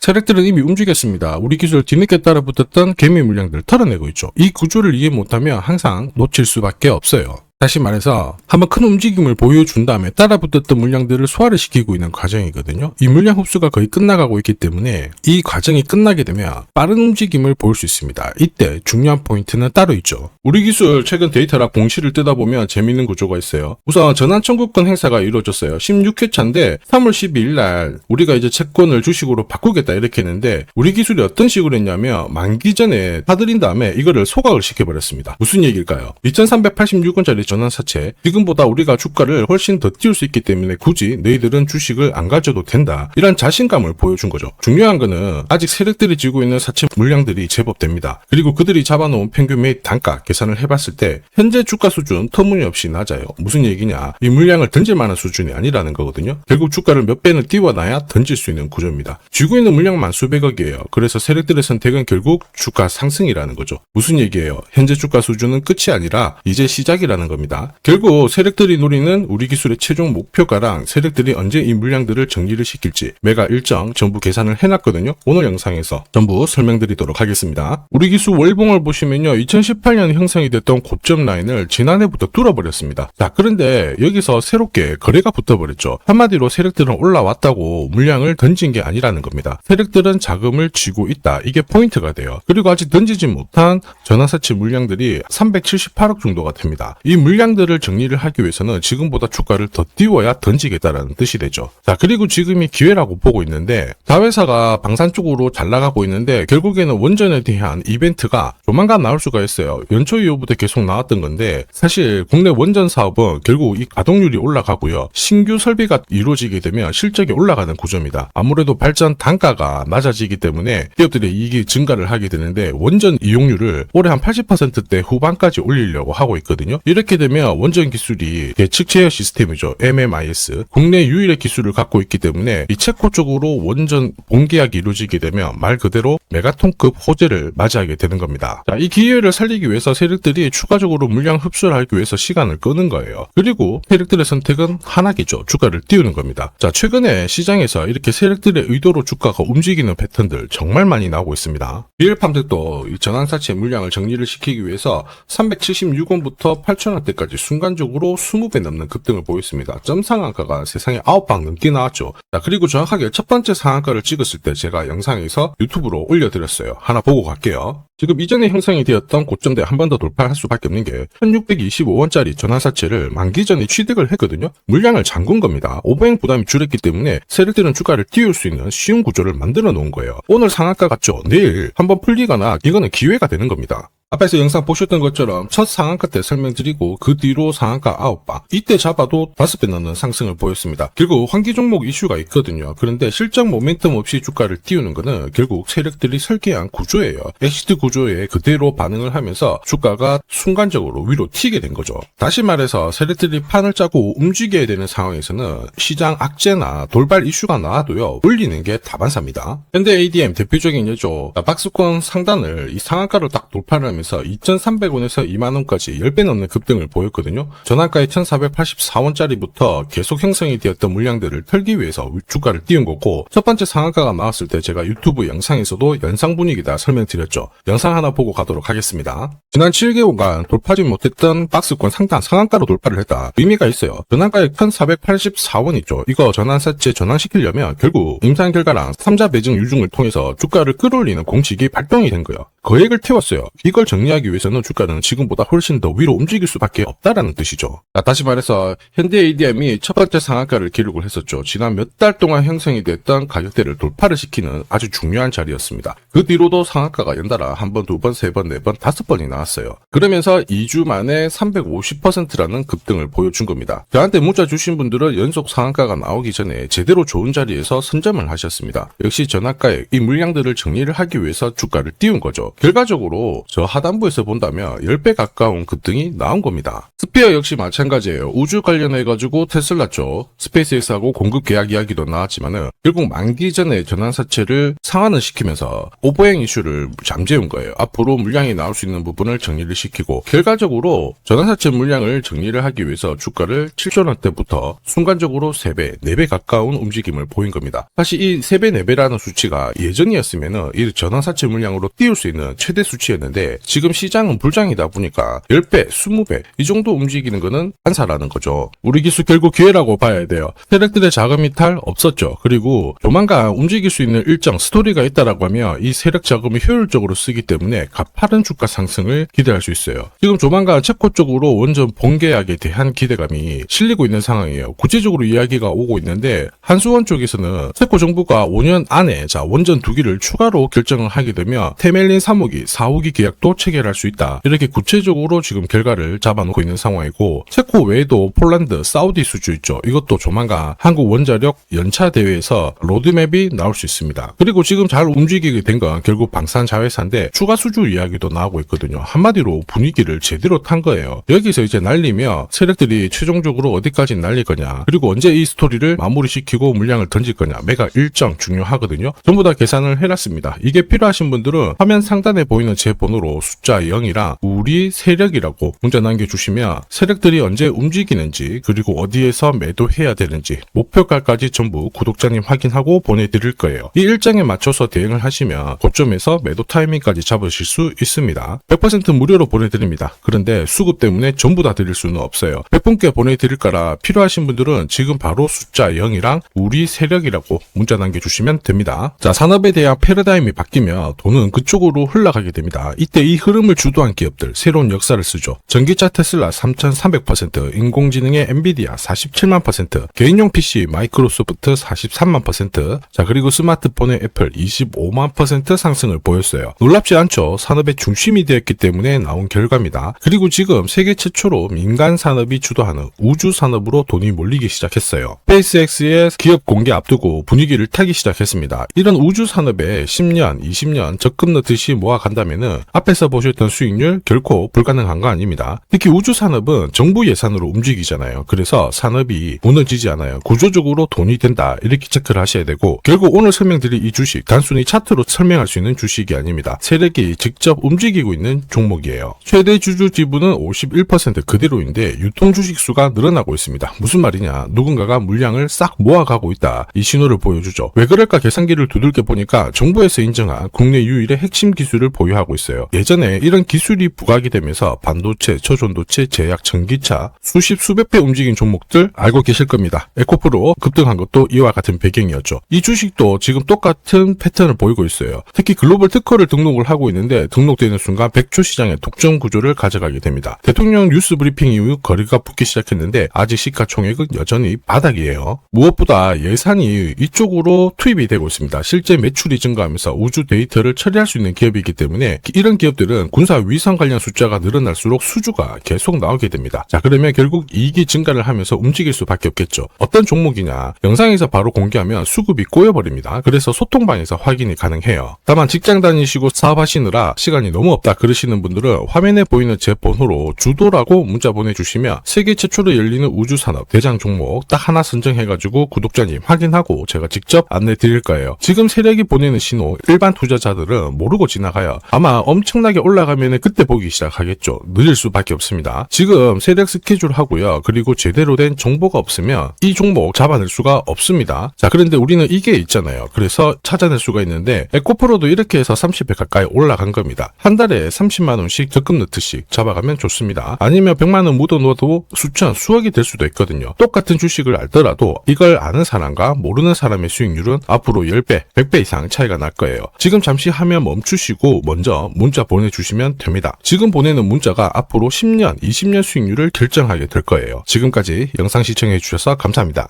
세력들은 이미 움직였습니다. 우리 기술 뒤늦게 따라붙었던 개미 물량들을 털어내고 있죠. 이 구조를 이해 못하면 항상 놓칠 수밖에 없어요. 다시 말해서 한번 큰 움직임을 보여준 다음에 따라붙었던 물량들을 소화를 시키고 있는 과정이거든요. 이 물량 흡수가 거의 끝나가고 있기 때문에 이 과정이 끝나게 되면 빠른 움직임을 볼 수 있습니다. 이때 중요한 포인트는 따로 있죠. 우리 기술 최근 데이터락 공시를 뜯어보면 재밌는 구조가 있어요. 우선 전환 청구권 행사가 이루어졌어요. 16회차인데 3월 12일 날 우리가 이제 채권을 주식으로 바꾸겠다 이렇게 했는데 우리 기술이 어떤 식으로 했냐면 만기 전에 사들인 다음에 이거를 소각을 시켜버렸습니다. 무슨 얘기일까요? 2386원짜리 전환사채 지금보다 우리가 주가를 훨씬 더 띄울 수 있기 때문에 굳이 너희들은 주식을 안 가져도 된다 이런 자신감을 보여준 거죠. 중요한 거는 아직 세력들이 쥐고 있는 사채 물량들이 제법 됩니다. 그리고 그들이 잡아놓은 평균 매입 단가 계산을 해봤을 때 현재 주가 수준 터무니없이 낮아요. 무슨 얘기냐, 이 물량을 던질 만한 수준이 아니라는 거거든요. 결국 주가를 몇 배는 띄워놔야 던질 수 있는 구조입니다. 쥐고 있는 물량만 수백억이에요. 그래서 세력들의 선택은 결국 주가 상승이라는 거죠. 무슨 얘기예요? 현재 주가 수준은 끝이 아니라 이제 시작이라는 겁니다. 결국 세력들이 노리는 우리 기술의 최종 목표가랑 세력들이 언제 이 물량들을 정리를 시킬지 매가 일정 전부 계산을 해놨거든요. 오늘 영상에서 전부 설명드리도록 하겠습니다. 우리 기술 월봉을 보시면요, 2018년 형성이 됐던 고점 라인을 지난해부터 뚫어버렸습니다. 자, 그런데 여기서 새롭게 거래가 붙어버렸죠. 한마디로 세력들은 올라왔다고 물량을 던진 게 아니라는 겁니다. 세력들은 자금을 쥐고 있다, 이게 포인트가 돼요. 그리고 아직 던지지 못한 전환사채 물량들이 378억 정도가 됩니다. 이 물량들을 정리를 하기 위해서는 지금보다 주가를 더 띄워야 던지겠다라는 뜻이 되죠. 자, 그리고 지금이 기회라고 보고 있는데 자회사가 방산 쪽으로 잘 나가고 있는데 결국에는 원전에 대한 이벤트가 조만간 나올 수가 있어요. 연초 이후부터 계속 나왔던 건데 사실 국내 원전 사업은 결국 이 가동률이 올라가고요. 신규 설비가 이루어지게 되면 실적이 올라가는 구조입니다. 아무래도 발전 단가가 낮아지기 때문에 기업들의 이익이 증가를 하게 되는데 원전 이용률을 올해 한 80%대 후반까지 올리려고 하고 있거든요. 이렇게 되면 원전 기술이 예측 제어 시스템이죠. MMIS. 국내 유일의 기술을 갖고 있기 때문에 이 체코 쪽으로 원전 본계약이 이루어지게 되면 말 그대로 메가톤급 호재를 맞이하게 되는 겁니다. 자, 이 기회를 살리기 위해서 세력들이 추가적으로 물량 흡수를 하기 위해서 시간을 끄는 거예요. 그리고 세력들의 선택은 하나겠죠. 주가를 띄우는 겁니다. 자, 최근에 시장에서 이렇게 세력들의 의도로 주가가 움직이는 패턴들 정말 많이 나오고 있습니다. 리얼팜들도 이 전환사채 물량을 정리를 시키기 위해서 376원부터 8,000원대까지 순간적으로 20배 넘는 급등을 보였습니다. 점 상한가가 세상에 9방 넘게 나왔죠. 자, 그리고 정확하게 첫 번째 상한가를 찍었을 때 제가 영상에서 유튜브로 올려드렸어요. 하나 보고 갈게요. 지금 이전에 형성이 되었던 고점대 한 번 더 돌파할 수밖에 없는 게 1625원짜리 전환사채를 만기 전에 취득을 했거든요. 물량을 잠근 겁니다. 오버행 부담이 줄었기 때문에 세력들은 주가를 띄울 수 있는 쉬운 구조를 만들어 놓은 거예요. 오늘 상한가 같죠? 내일 한번 풀리거나 이거는 기회가 되는 겁니다. 앞에서 영상 보셨던 것처럼 첫 상한가 때 설명드리고 그 뒤로 상한가 9방, 이때 잡아도 5배 넘는 상승을 보였습니다. 결국 환기 종목 이슈가 있거든요. 그런데 실적 모멘텀 없이 주가를 띄우는 거는 결국 세력들이 설계한 구조예요. 엑시트 구조에 그대로 반응을 하면서 주가가 순간적으로 위로 튀게 된 거죠. 다시 말해서 세력들이 판을 짜고 움직여야 되는 상황에서는 시장 악재나 돌발 이슈가 나와도요, 올리는 게 다반사입니다. 현대 ADM 대표적인 예죠. 박스권 상단을 이 상한가로 딱 돌파를 하면서 2,300원에서 2만원까지 10배 넘는 급등을 보였거든요. 전환가의 1,484원짜리부터 계속 형성이 되었던 물량들을 털기 위해서 주가를 띄운 거고, 첫 번째 상한가가 나왔을 때 제가 유튜브 영상에서도 연상 분위기다 설명드렸죠. 영상 하나 보고 가도록 하겠습니다. 지난 7개월간 돌파하지 못했던 박스권 상단 상한가로 돌파를 했다. 의미가 있어요. 전환가의 1,484원 있죠. 이거 전환사채 전환시키려면 결국 임상 결과랑 3자 배정 유중을 통해서 주가를 끌어올리는 공식이 발동이 된 거예요. 거액을 태웠어요. 이걸 정리하기 위해서는 주가는 지금보다 훨씬 더 위로 움직일 수밖에 없다라는 뜻이죠. 자, 다시 말해서 현대 ADM이 첫 번째 상한가를 기록을 했었죠. 지난 몇 달 동안 형성이 됐던 가격대를 돌파를 시키는 아주 중요한 자리였습니다. 그 뒤로도 상한가가 연달아 한 번, 두 번, 세 번, 네 번, 5번이 나왔어요. 그러면서 2주 만에 350%라는 급등을 보여준 겁니다. 저한테 문자 주신 분들은 연속 상한가가 나오기 전에 제대로 좋은 자리에서 선점을 하셨습니다. 역시 전환가에 이 물량들을 정리를 하기 위해서 주가를 띄운 거죠. 결과적으로 저 하단부에서 본다면 10배 가까운 급등이 나온 겁니다. 스피어 역시 마찬가지예요. 우주 관련해가지고 테슬라 쪽 스페이스X하고 공급 계약 이야기도 나왔지만은 결국 만기 전에 전환사채를 상환을 시키면서 오버행 이슈를 잠재운 거예요. 앞으로 물량이 나올 수 있는 부분을 정리를 시키고 결과적으로 전환사채 물량을 정리를 하기 위해서 주가를 7조 원대부터 순간적으로 3배, 4배 가까운 움직임을 보인 겁니다. 사실 이 3배, 4배라는 수치가 예전이었으면은 이 전환사채 물량으로 띄울 수 있는 최대 수치였는데 지금 시장은 불장이다 보니까 10배, 20배 이 정도 움직이는 거는 한사라는 거죠. 우리 기술 결국 기회라고 봐야 돼요. 세력들의 자금 이탈 없었죠. 그리고 조만간 움직일 수 있는 일정 스토리가 있다라고 하면 이 세력 자금을 효율적으로 쓰기 때문에 가파른 주가 상승을 기대할 수 있어요. 지금 조만간 체코 쪽으로 원전 본계약에 대한 기대감이 실리고 있는 상황이에요. 구체적으로 이야기가 오고 있는데 한수원 쪽에서는 체코 정부가 5년 안에 원전 2기를 추가로 결정을 하게 되면 테멜린 3호기, 4호기 계약도 체결할 수 있다. 이렇게 구체적으로 지금 결과를 잡아놓고 있는 상황이고 체코 외에도 폴란드, 사우디 수주 있죠. 이것도 조만간 한국 원자력 연차 대회에서 로드맵이 나올 수 있습니다. 그리고 지금 잘 움직이게 된 건 결국 방산자회사인데 추가 수주 이야기도 나오고 있거든요. 한마디로 분위기를 제대로 탄 거예요. 여기서 이제 날리며 세력들이 최종적으로 어디까지 날릴 거냐 그리고 언제 이 스토리를 마무리시키고 물량을 던질 거냐 매각 일정 중요하거든요. 전부 다 계산을 해놨습니다. 이게 필요하신 분들은 화면 상단에 보이는 제 번호로 숫자 0이랑 우리 세력이라고 문자 남겨주시면 세력들이 언제 움직이는지 그리고 어디에서 매도해야 되는지 목표가까지 전부 구독자님 확인하고 보내드릴 거예요. 이 일정에 맞춰서 대응을 하시면 고점에서 매도 타이밍까지 잡으실 수 있습니다. 100% 무료로 보내드립니다. 그런데 수급 때문에 전부 다 드릴 수는 없어요. 100분께 보내드릴 거라 필요하신 분들은 지금 바로 숫자 0이랑 우리 세력이라고 문자 남겨주시면 됩니다. 자, 산업에 대한 패러다임이 바뀌면 돈은 그쪽으로 흘러가게 됩니다. 이때 이 흐름을 주도한 기업들 새로운 역사를 쓰죠. 전기차 테슬라 3300%, 인공지능의 엔비디아 47만%, 개인용 PC 마이크로소프트 43만%, 자 그리고 스마트폰의 애플 25만% 상승을 보였어요. 놀랍지 않죠? 산업의 중심이 되었기 때문에 나온 결과입니다. 그리고 지금 세계 최초로 민간 산업이 주도하는 우주 산업으로 돈이 몰리기 시작했어요. 스페이스X의 기업 공개 앞두고 분위기를 타기 시작했습니다. 이런 우주 산업에 10년, 20년 적금 넣듯이 모아간다면은 앞에서 보셨던 수익률 결코 불가능한 거 아닙니다. 특히 우주 산업은 정부 예산으로 움직이잖아요. 그래서 산업이 무너지지 않아요. 구조적으로 돈이 된다. 이렇게 체크를 하셔야 되고 결국 오늘 설명드릴 이 주식 단순히 차트로 설명할 수 있는 주식이 아닙니다. 세력이 직접 움직이고 있는 종목이에요. 최대 주주 지분은 51% 그대로인데 유통 주식 수가 늘어나고 있습니다. 무슨 말이냐? 누군가가 물량을 싹 모아가고 있다. 이 신호를 보여주죠. 왜 그럴까 계산기를 두들겨 보니까 정부에서 인정한 국내 유일의 핵심 기술을 보유하고 있어요. 예전에 이런 기술이 부각이 되면서 반도체, 저전도체, 제약, 전기차 수십 수백 배 움직인 종목들 알고 계실 겁니다. 에코프로 급등한 것도 이와 같은 배경이었죠. 이 주식도 지금 똑같은 패턴을 보이고 있어요. 특히 글로벌 특허를 등록을 하고 있는데 등록되는 순간 100조 시장의 독점 구조를 가져가게 됩니다. 대통령 뉴스 브리핑 이후 거리가 붙기 시작했는데 아직 시가총액은 여전히 바닥이에요. 무엇보다 예산이 이쪽으로 투입이 되고 있습니다. 실제 매출이 증가하면서 우주 데이터를 처리할 수 있는 기업이기 때문에 이런 기업들은 군사 위성 관련 숫자가 늘어날수록 수주가 계속 나오게 됩니다. 자, 그러면 결국 이익이 증가를 하면서 움직일 수밖에 없겠죠. 어떤 종목이냐? 영상에서 바로 공개하면 수급이 꼬여버립니다. 그래서 소통방에서 확인이 가능해요. 다만 직장 다니시고 사업하시느라 시간이 너무 없다 그러시는 분들은 화면에 보이는 제 번호로 주도라고 문자 보내주시면 세계 최초로 열리는 우주산업 대장 종목 딱 하나 선정해가지고 구독자님 확인하고 제가 직접 안내 드릴 거예요. 지금 세력이 보내는 신호 일반 투자자들은 모르고 지나가요. 아마 엄청나게 올라가면 그때 보기 시작하겠죠. 늦을 수밖에 없습니다. 지금 세력 스케줄 하고요. 그리고 제대로 된 정보가 없으면 이 종목 잡아낼 수가 없습니다. 자, 그런데 우리는 이게 있잖아요. 그래서 찾아낼 수가 있는데 에코프로도 이렇게 해서 30배 가까이 올라간 겁니다. 한 달에 30만 원씩 적금 넣듯이 잡아가면 좋습니다. 아니면 100만 원 묻어놓아도 수천, 수억이 될 수도 있거든요. 똑같은 주식을 알더라도 이걸 아는 사람과 모르는 사람의 수익률은 앞으로 10배, 100배 이상 차이가 날 거예요. 지금 잠시 화면 멈추시고 먼저 문자 보내주시면 됩니다. 지금 보내는 문자가 앞으로 10년, 20년 수익률을 결정하게 될 거예요. 지금까지 영상 시청해 주셔서 감사합니다.